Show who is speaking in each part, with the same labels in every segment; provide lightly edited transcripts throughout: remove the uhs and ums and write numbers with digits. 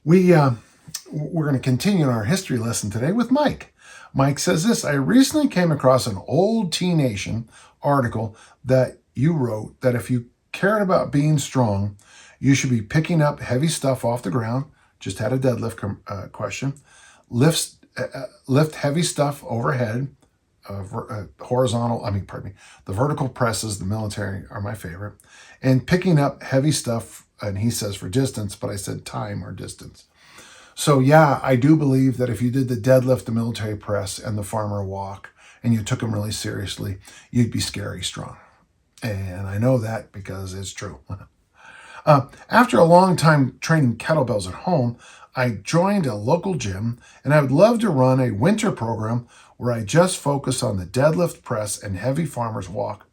Speaker 1: We're going to continue our history lesson today with Mike. Mike says this: I recently came across an old T Nation article that you wrote that if you cared about being strong, you should be picking up heavy stuff off the ground. Just had a deadlift question. Lift heavy stuff overhead. The vertical presses, the military are my favorite. And picking up heavy stuff, and he says for distance, but I said time or distance. So yeah, I do believe that if you did the deadlift, the military press, and the farmer walk, and you took them really seriously, you'd be scary strong. And I know that because it's true. After a long time training kettlebells at home, I joined a local gym, and I would love to run a winter program where I just focus on the deadlift press and heavy farmer's walk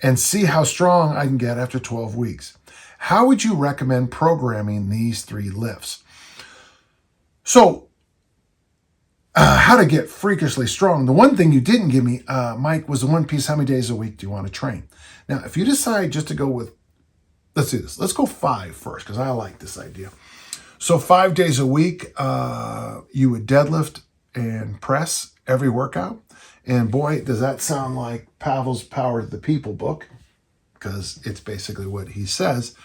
Speaker 1: and see how strong I can get after 12 weeks. How would you recommend programming these 3 lifts? So, how to get freakishly strong. The one thing you didn't give me, Mike, was the one piece: how many days a week do you want to train? Now, if you decide just to go with, let's do this. Let's go 5 first, because I like this idea. So 5 days a week, you would deadlift and press every workout. And boy, does that sound like Pavel's Power to the People book, because it's basically what he says.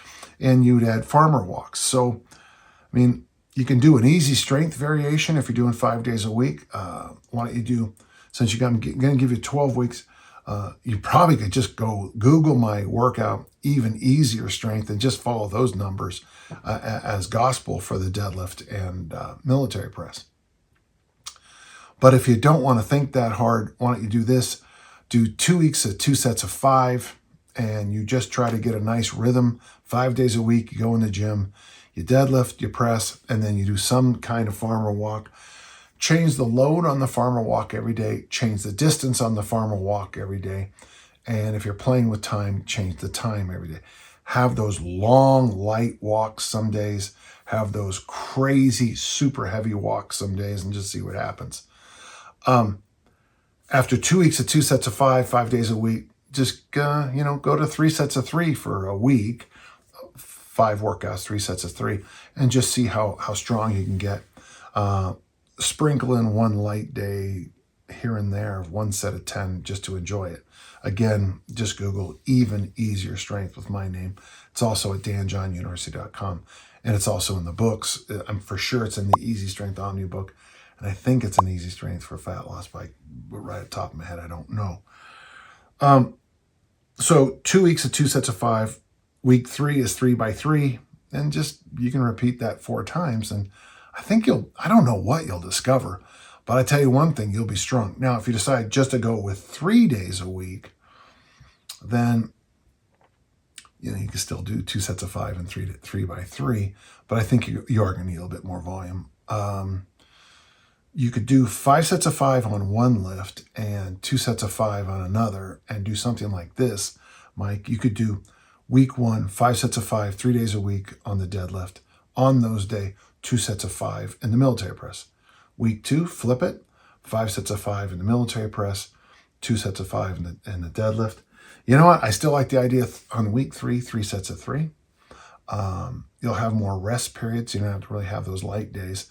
Speaker 1: And you'd add farmer walks. So, I mean, you can do an easy strength variation if you're doing 5 days a week. Why don't you do, since I'm going to give you 12 weeks, you probably could just go Google my workout, even easier strength, and just follow those numbers as gospel for the deadlift and military press. But if you don't want to think that hard, why don't you do this? Do 2 weeks of 2 sets of 5, and you just try to get a nice rhythm. 5 days a week, you go in the gym, you deadlift, you press, and then you do some kind of farmer walk. Change the load on the farmer walk every day. Change the distance on the farmer walk every day. And if you're playing with time, change the time every day. Have those long, light walks some days. Have those crazy, super heavy walks some days, and just see what happens. After 2 weeks of 2 sets of 5 days a week, just go to 3 sets of 3 for a week. 5 workouts, 3 sets of 3, and just see how strong you can get. Sprinkle in one light day here and there of 1 set of 10 just to enjoy it. Again, just Google even easier strength with my name. It's also at danjohnuniversity.com, and it's also in the books. I'm for sure it's in the Easy Strength Omni book, and I think it's an Easy Strength for Fat Loss, but right at the top of my head, I don't know. So 2 weeks of 2 sets of 5. Week 3 is 3 by 3, and just you can repeat that 4 times, and I think I don't know what you'll discover, but I tell you one thing, you'll be strong. Now, if you decide just to go with 3 days a week, then you can still do 2 sets of 5 and 3 by 3, but I think you are going to need a little bit more volume. You could do 5 sets of 5 on one lift and 2 sets of 5 on another, and do something like this, Mike. You could do week 1, 5 sets of 5, 3 days a week on the deadlift. On those days, 2 sets of 5 in the military press. Week 2, flip it, 5 sets of 5 in the military press, 2 sets of 5 in the deadlift. You know what? I still like the idea on week 3, 3 sets of 3. You'll have more rest periods. You don't have to really have those light days,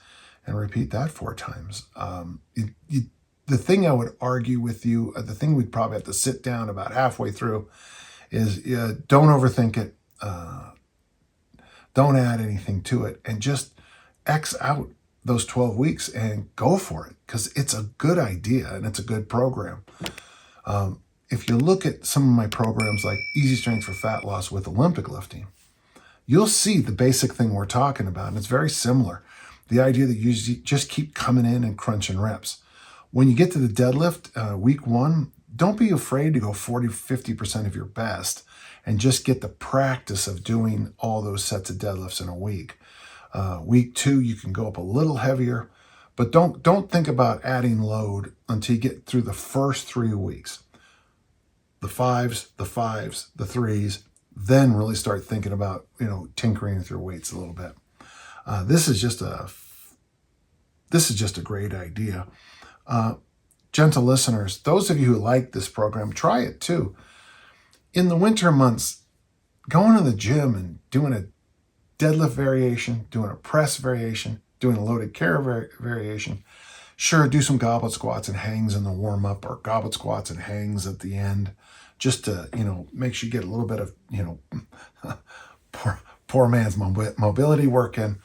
Speaker 1: and repeat that 4 times. The thing I would argue with you, the thing we'd probably have to sit down about halfway through is don't overthink it. Don't add anything to it, and just X out those 12 weeks and go for it, because it's a good idea and it's a good program. If you look at some of my programs like Easy Strength for Fat Loss with Olympic lifting, you'll see the basic thing we're talking about, and it's very similar. The idea that you just keep coming in and crunching reps. When you get to the deadlift, week 1, don't be afraid to go 40-50% of your best and just get the practice of doing all those sets of deadlifts in a week. Week 2, you can go up a little heavier, but don't think about adding load until you get through the first 3 weeks. The 5s, the 3s, then really start thinking about, tinkering with your weights a little bit. This is just a great idea. Gentle listeners, those of you who like this program, try it too. In the winter months, going to the gym and doing a deadlift variation, doing a press variation, doing a loaded carry variation. Sure, do some goblet squats and hangs in the warm-up, or goblet squats and hangs at the end, just to, make sure you get a little bit of, poor man's mobility working.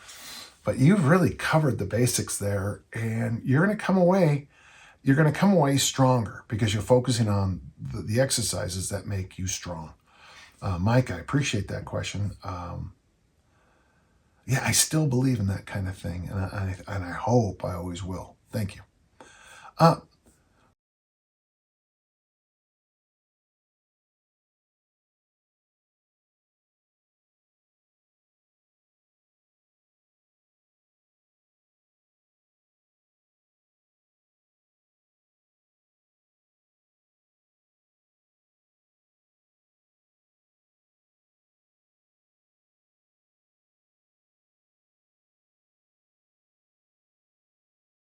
Speaker 1: But you've really covered the basics there, and you're going to come away stronger because you're focusing on the exercises that make you strong. Mike, I appreciate that question. Yeah, I still believe in that kind of thing, and I hope I always will. Thank you.